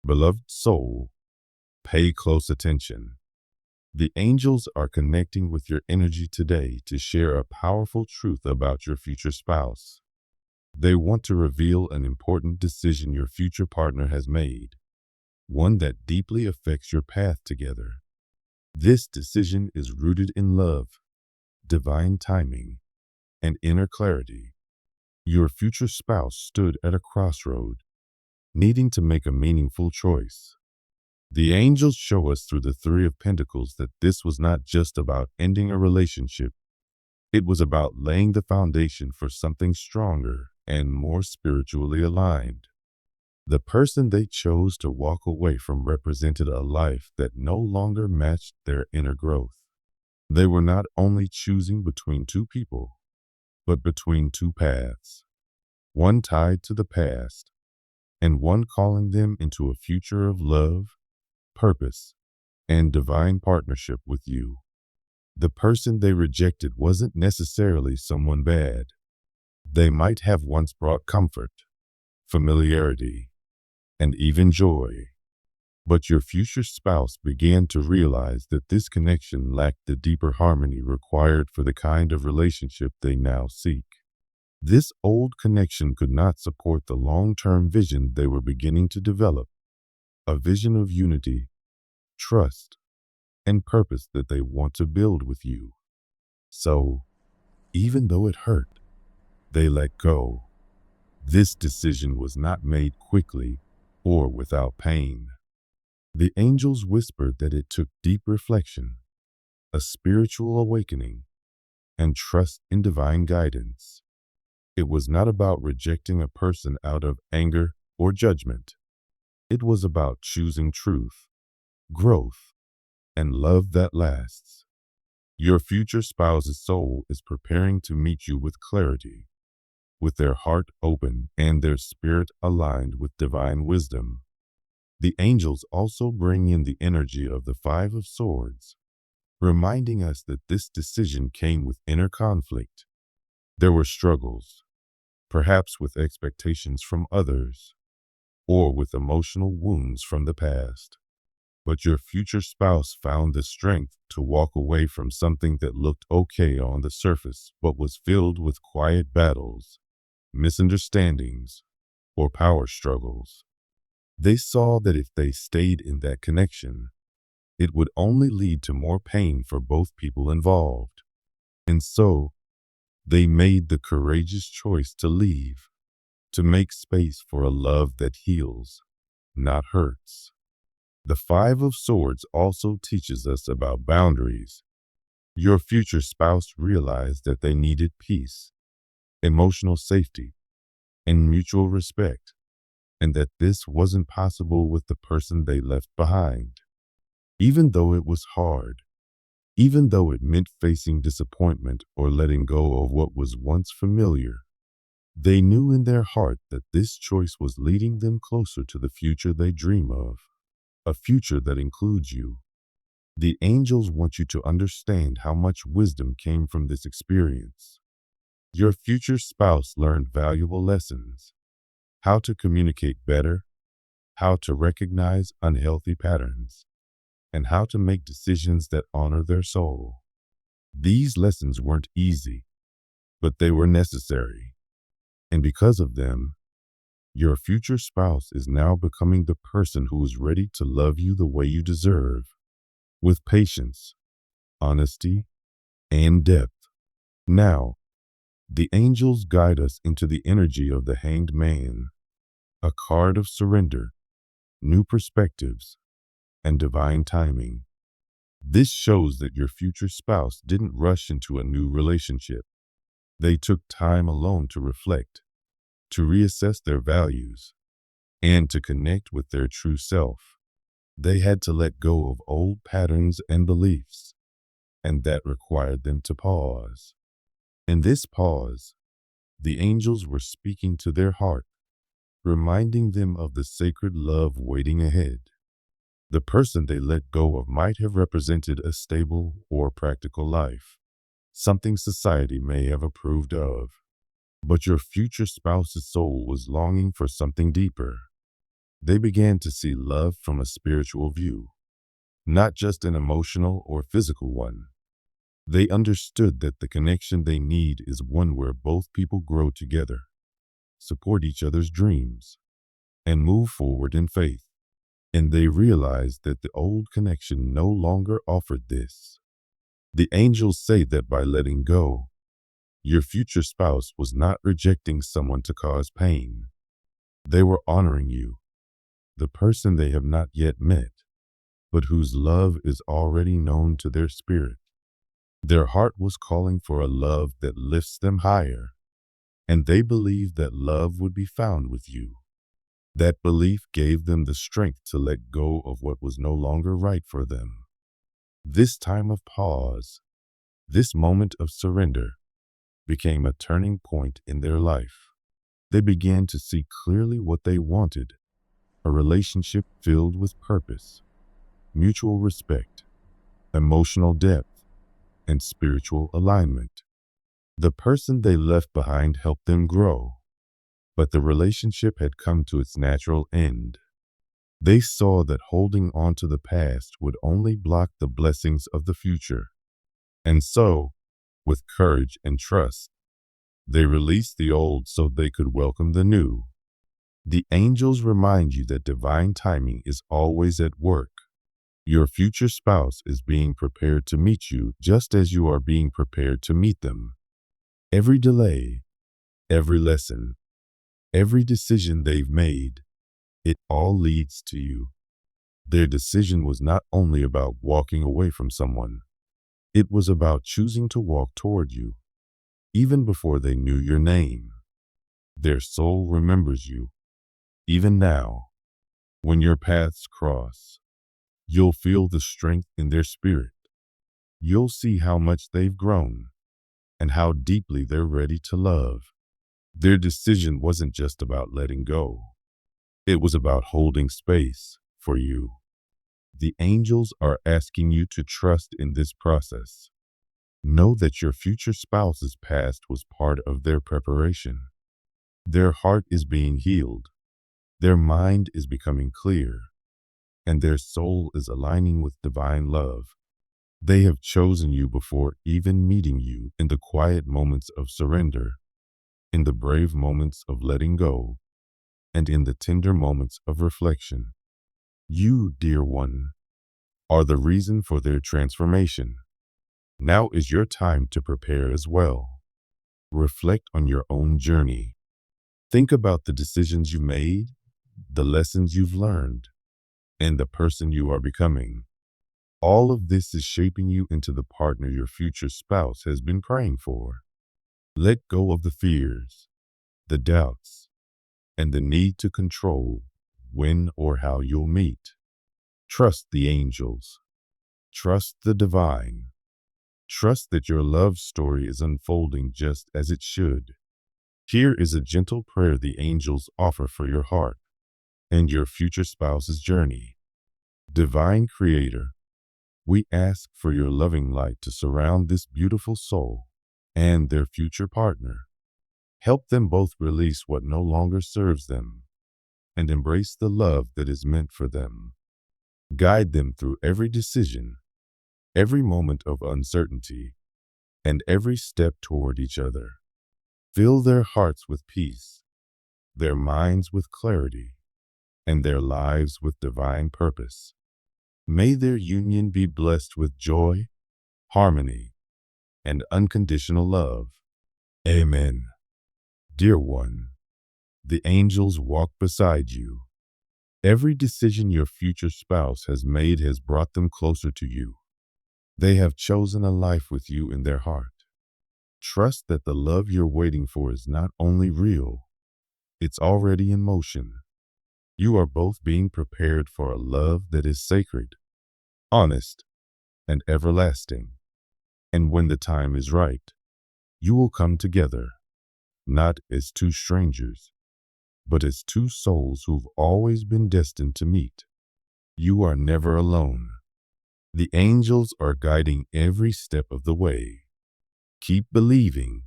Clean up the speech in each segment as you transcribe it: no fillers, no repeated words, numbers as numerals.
Beloved soul, pay close attention. The angels are connecting with your energy today to share a powerful truth about your future spouse. They want to reveal an important decision your future partner has made, one that deeply affects your path together. This decision is rooted in love, divine timing, and inner clarity. Your future spouse stood at a crossroad, needing to make a meaningful choice. The angels show us through the Three of Pentacles that this was not just about ending a relationship. It was about laying the foundation for something stronger and more spiritually aligned. The person they chose to walk away from represented a life that no longer matched their inner growth. They were not only choosing between two people, but between two paths, one tied to the past, and one calling them into a future of love, purpose, and divine partnership with you. The person they rejected wasn't necessarily someone bad. They might have once brought comfort, familiarity, and even joy. But your future spouse began to realize that this connection lacked the deeper harmony required for the kind of relationship they now seek. This old connection could not support the long-term vision they were beginning to develop, a vision of unity, trust, and purpose that they want to build with you. So, even though it hurt, they let go. This decision was not made quickly or without pain. The angels whispered that it took deep reflection, a spiritual awakening, and trust in divine guidance. It was not about rejecting a person out of anger or judgment. It was about choosing truth, growth, and love that lasts. Your future spouse's soul is preparing to meet you with clarity, with their heart open and their spirit aligned with divine wisdom. The angels also bring in the energy of the Five of Swords, reminding us that this decision came with inner conflict. There were struggles, perhaps with expectations from others, or with emotional wounds from the past. But your future spouse found the strength to walk away from something that looked okay on the surface but was filled with quiet battles, misunderstandings, or power struggles. They saw that if they stayed in that connection, it would only lead to more pain for both people involved. And so, they made the courageous choice to leave, to make space for a love that heals, not hurts. The Five of Swords also teaches us about boundaries. Your future spouse realized that they needed peace, emotional safety, and mutual respect, and that this wasn't possible with the person they left behind. Even though it was hard, even though it meant facing disappointment or letting go of what was once familiar, they knew in their heart that this choice was leading them closer to the future they dream of, a future that includes you. The angels want you to understand how much wisdom came from this experience. Your future spouse learned valuable lessons: how to communicate better, how to recognize unhealthy patterns, and how to make decisions that honor their soul. These lessons weren't easy, but they were necessary. And because of them, your future spouse is now becoming the person who is ready to love you the way you deserve, with patience, honesty, and depth. Now, the angels guide us into the energy of the Hanged Man, a card of surrender, new perspectives, and divine timing. This shows that your future spouse didn't rush into a new relationship. They took time alone to reflect, to reassess their values, and to connect with their true self. They had to let go of old patterns and beliefs, and that required them to pause. In this pause, the angels were speaking to their heart, reminding them of the sacred love waiting ahead. The person they let go of might have represented a stable or practical life, something society may have approved of. But your future spouse's soul was longing for something deeper, They began to see love from a spiritual view, not just an emotional or physical one. They understood that the connection they need is one where both people grow together, support each other's dreams, and move forward in faith. And they realized that the old connection no longer offered this. The angels say that by letting go, your future spouse was not rejecting someone to cause pain. They were honoring you, the person they have not yet met, but whose love is already known to their spirit. Their heart was calling for a love that lifts them higher, and they believed that love would be found with you. That belief gave them the strength to let go of what was no longer right for them. This time of pause, this moment of surrender, became a turning point in their life. They began to see clearly what they wanted, a relationship filled with purpose, mutual respect, emotional depth, and spiritual alignment. The person they left behind helped them grow, but the relationship had come to its natural end. They saw that holding on to the past would only block the blessings of the future. And so, with courage and trust, they released the old so they could welcome the new. The angels remind you that divine timing is always at work. Your future spouse is being prepared to meet you just as you are being prepared to meet them. Every delay, every lesson, every decision they've made, it all leads to you. Their decision was not only about walking away from someone, it was about choosing to walk toward you, even before they knew your name. Their soul remembers you, even now. When your paths cross, you'll feel the strength in their spirit. You'll see how much they've grown and how deeply they're ready to love. Their decision wasn't just about letting go. It was about holding space for you. The angels are asking you to trust in this process. Know that your future spouse's past was part of their preparation. Their heart is being healed. Their mind is becoming clear, and their soul is aligning with divine love. They have chosen you before even meeting you in the quiet moments of surrender, in the brave moments of letting go, and in the tender moments of reflection. You, dear one, are the reason for their transformation. Now is your time to prepare as well. Reflect on your own journey. Think about the decisions you made, the lessons you've learned, and the person you are becoming. All of this is shaping you into the partner your future spouse has been praying for. Let go of the fears, the doubts, and the need to control when or how you'll meet. Trust the angels. Trust the divine. Trust that your love story is unfolding just as it should. Here is a gentle prayer the angels offer for your heart and your future spouse's journey. Divine Creator, we ask for your loving light to surround this beautiful soul and their future partner. Help them both release what no longer serves them and embrace the love that is meant for them. Guide them through every decision, every moment of uncertainty, and every step toward each other. Fill their hearts with peace, their minds with clarity, and their lives with divine purpose. May their union be blessed with joy, harmony, and unconditional love. Amen. Dear one, the angels walk beside you. Every decision your future spouse has made has brought them closer to you. They have chosen a life with you in their heart. Trust that the love you're waiting for is not only real, it's already in motion. You are both being prepared for a love that is sacred, honest, and everlasting. And when the time is right, you will come together, not as two strangers, but as two souls who've always been destined to meet. You are never alone. The angels are guiding every step of the way. Keep believing,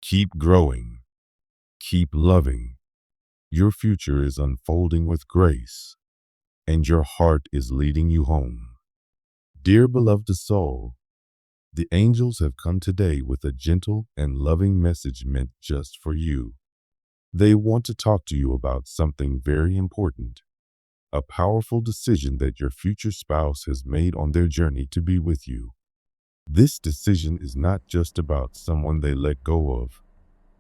keep growing, keep loving. Your future is unfolding with grace, and your heart is leading you home. Dear beloved soul, the angels have come today with a gentle and loving message meant just for you. They want to talk to you about something very important, a powerful decision that your future spouse has made on their journey to be with you. This decision is not just about someone they let go of,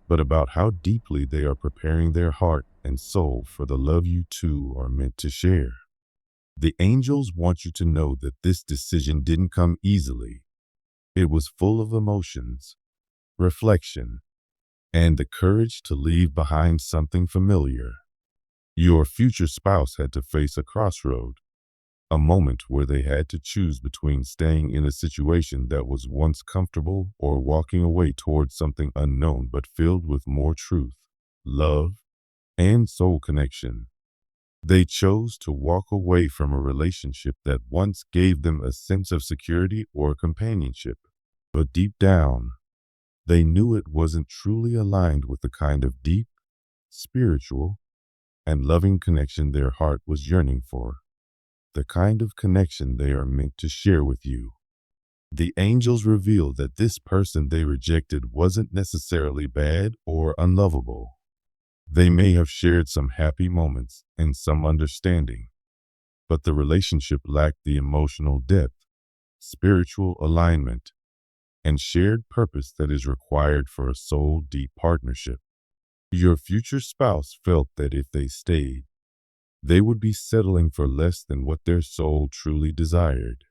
but about how deeply they are preparing their heart and soul for the love you two are meant to share. The angels want you to know that this decision didn't come easily. It was full of emotions, reflection, and the courage to leave behind something familiar. Your future spouse had to face a crossroad, a moment where they had to choose between staying in a situation that was once comfortable or walking away towards something unknown but filled with more truth, love, and soul connection. They chose to walk away from a relationship that once gave them a sense of security or companionship. But deep down, they knew it wasn't truly aligned with the kind of deep, spiritual, and loving connection their heart was yearning for, the kind of connection they are meant to share with you. The angels revealed that this person they rejected wasn't necessarily bad or unlovable. They may have shared some happy moments and some understanding, but the relationship lacked the emotional depth, spiritual alignment, and shared purpose that is required for a soul-deep partnership. Your future spouse felt that if they stayed, they would be settling for less than what their soul truly desired.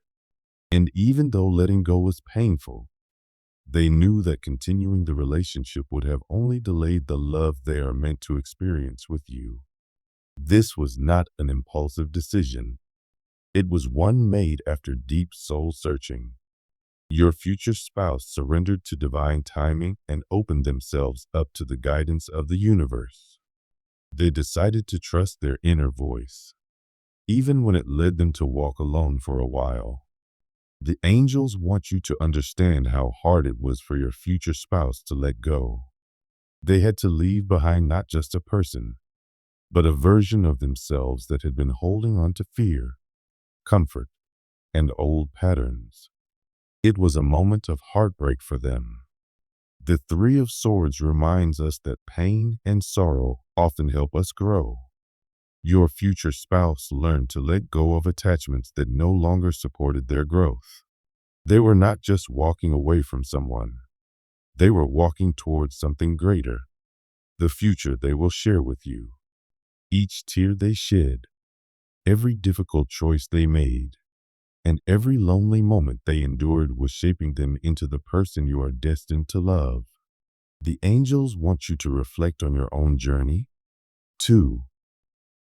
And even though letting go was painful, they knew that continuing the relationship would have only delayed the love they are meant to experience with you. This was not an impulsive decision. It was one made after deep soul searching. Your future spouse surrendered to divine timing and opened themselves up to the guidance of the universe. They decided to trust their inner voice, even when it led them to walk alone for a while. The angels want you to understand how hard it was for your future spouse to let go. They had to leave behind not just a person, but a version of themselves that had been holding on to fear, comfort, and old patterns. It was a moment of heartbreak for them. The Three of Swords reminds us that pain and sorrow often help us grow. Your future spouse learned to let go of attachments that no longer supported their growth. They were not just walking away from someone. They were walking towards something greater, the future they will share with you. Each tear they shed, every difficult choice they made, and every lonely moment they endured was shaping them into the person you are destined to love. The angels want you to reflect on your own journey. 2.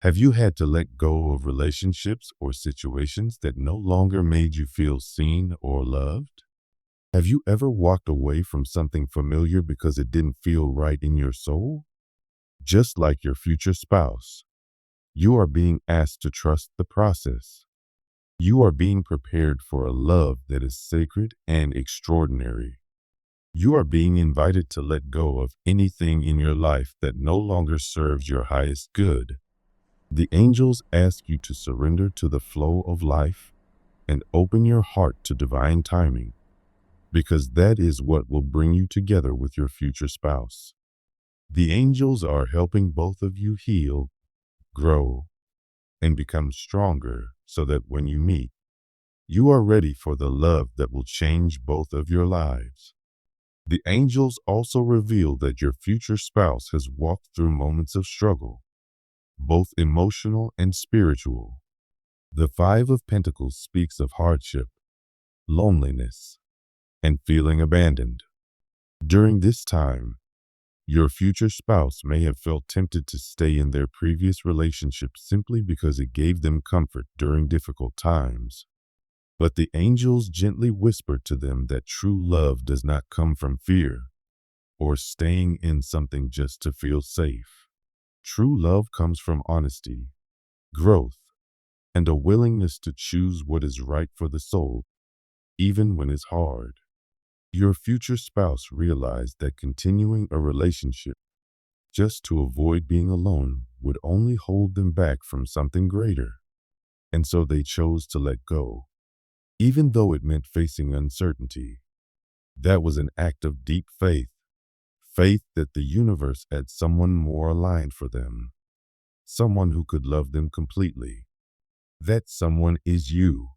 Have you had to let go of relationships or situations that no longer made you feel seen or loved? Have you ever walked away from something familiar because it didn't feel right in your soul? Just like your future spouse, you are being asked to trust the process. You are being prepared for a love that is sacred and extraordinary. You are being invited to let go of anything in your life that no longer serves your highest good. The angels ask you to surrender to the flow of life and open your heart to divine timing, because that is what will bring you together with your future spouse. The angels are helping both of you heal, grow, and become stronger so that when you meet, you are ready for the love that will change both of your lives. The angels also reveal that your future spouse has walked through moments of struggle, both emotional and spiritual. The Five of Pentacles speaks of hardship, loneliness, and feeling abandoned. During this time, your future spouse may have felt tempted to stay in their previous relationship simply because it gave them comfort during difficult times. But the angels gently whispered to them that true love does not come from fear or staying in something just to feel safe. True love comes from honesty, growth, and a willingness to choose what is right for the soul, even when it's hard. Your future spouse realized that continuing a relationship just to avoid being alone would only hold them back from something greater. And so they chose to let go, even though it meant facing uncertainty. That was an act of deep faith, faith that the universe had someone more aligned for them, someone who could love them completely. That someone is you.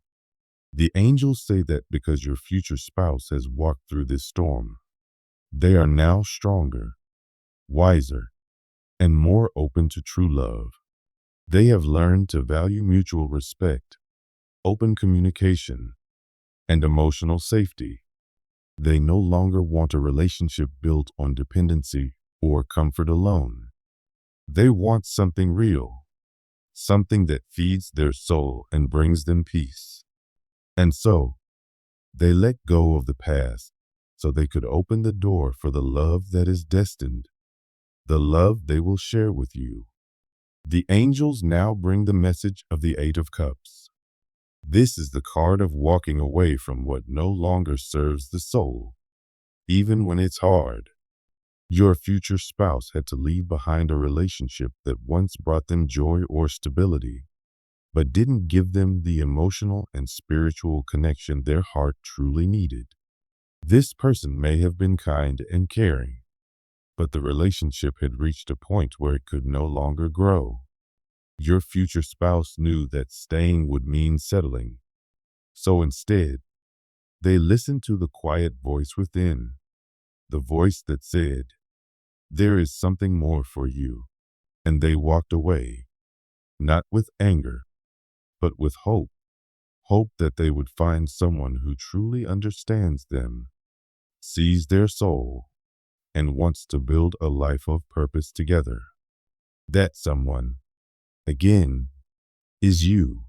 The angels say that because your future spouse has walked through this storm, they are now stronger, wiser, and more open to true love. They have learned to value mutual respect, open communication, and emotional safety. They no longer want a relationship built on dependency or comfort alone. They want something real, something that feeds their soul and brings them peace. And so, they let go of the past so they could open the door for the love that is destined, the love they will share with you. The angels now bring the message of the Eight of Cups. This is the card of walking away from what no longer serves the soul, even when it's hard. Your future spouse had to leave behind a relationship that once brought them joy or stability, but didn't give them the emotional and spiritual connection their heart truly needed. This person may have been kind and caring, but the relationship had reached a point where it could no longer grow. Your future spouse knew that staying would mean settling. So instead, they listened to the quiet voice within, the voice that said, "There is something more for you." And they walked away, not with anger, but with hope. Hope that they would find someone who truly understands them, sees their soul, and wants to build a life of purpose together. That someone, again, is you.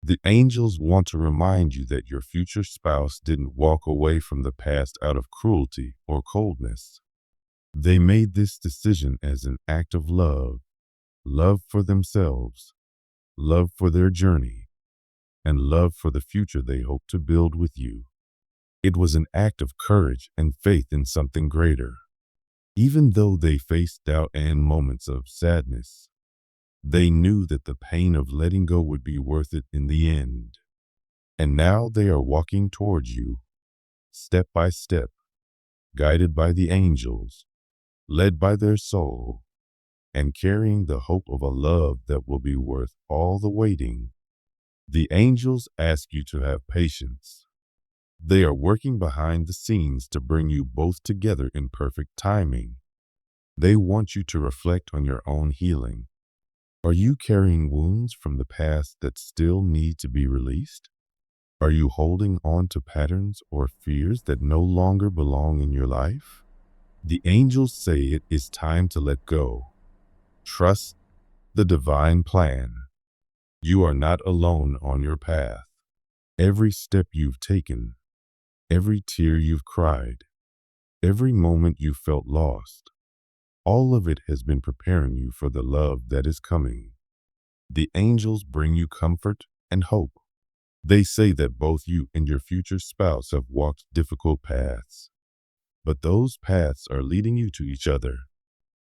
The angels want to remind you that your future spouse didn't walk away from the past out of cruelty or coldness. They made this decision as an act of love, love for themselves, love for their journey, and love for the future they hope to build with you. It was an act of courage and faith in something greater. Even though they faced doubt and moments of sadness, they knew that the pain of letting go would be worth it in the end. And now they are walking towards you, step by step, guided by the angels, led by their soul, and carrying the hope of a love that will be worth all the waiting. The angels ask you to have patience. They are working behind the scenes to bring you both together in perfect timing. They want you to reflect on your own healing. Are you carrying wounds from the past that still need to be released? Are you holding on to patterns or fears that no longer belong in your life? The angels say it is time to let go. Trust the divine plan. You are not alone on your path. Every step you've taken, every tear you've cried, every moment you felt lost, all of it has been preparing you for the love that is coming. The angels bring you comfort and hope. They say that both you and your future spouse have walked difficult paths, but those paths are leading you to each other.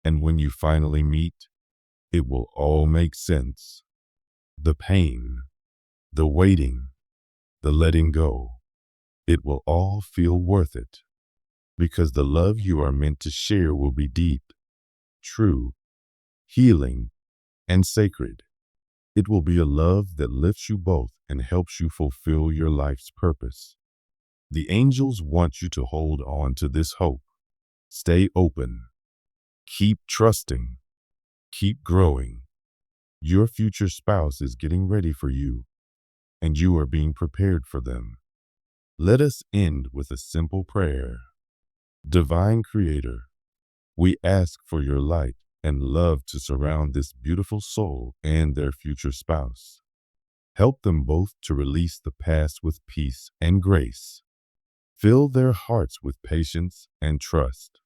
And when you finally meet, it will all make sense. The pain, the waiting, the letting go, it will all feel worth it, because the love you are meant to share will be deep, true, healing, and sacred. It will be a love that lifts you both and helps you fulfill your life's purpose. The angels want you to hold on to this hope. Stay open. Keep trusting. Keep growing. Your future spouse is getting ready for you, and you are being prepared for them. Let us end with a simple prayer. Divine Creator, we ask for your light and love to surround this beautiful soul and their future spouse. Help them both to release the past with peace and grace. Fill their hearts with patience and trust.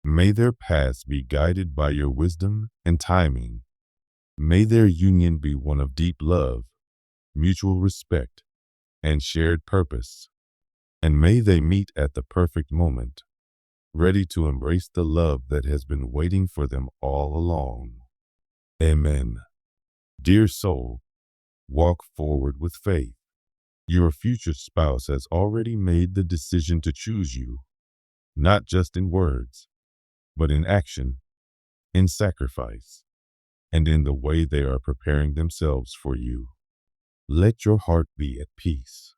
May their paths be guided by your wisdom and timing. May their union be one of deep love, mutual respect, and shared purpose. And may they meet at the perfect moment, ready to embrace the love that has been waiting for them all along. Amen. Dear soul, walk forward with faith. Your future spouse has already made the decision to choose you, not just in words, but in action, in sacrifice, and in the way they are preparing themselves for you. Let your heart be at peace.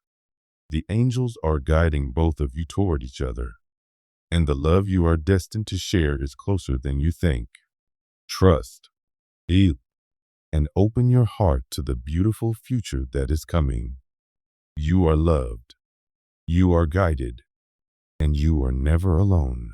The angels are guiding both of you toward each other, and the love you are destined to share is closer than you think. Trust, heal, and open your heart to the beautiful future that is coming. You are loved, you are guided, and you are never alone.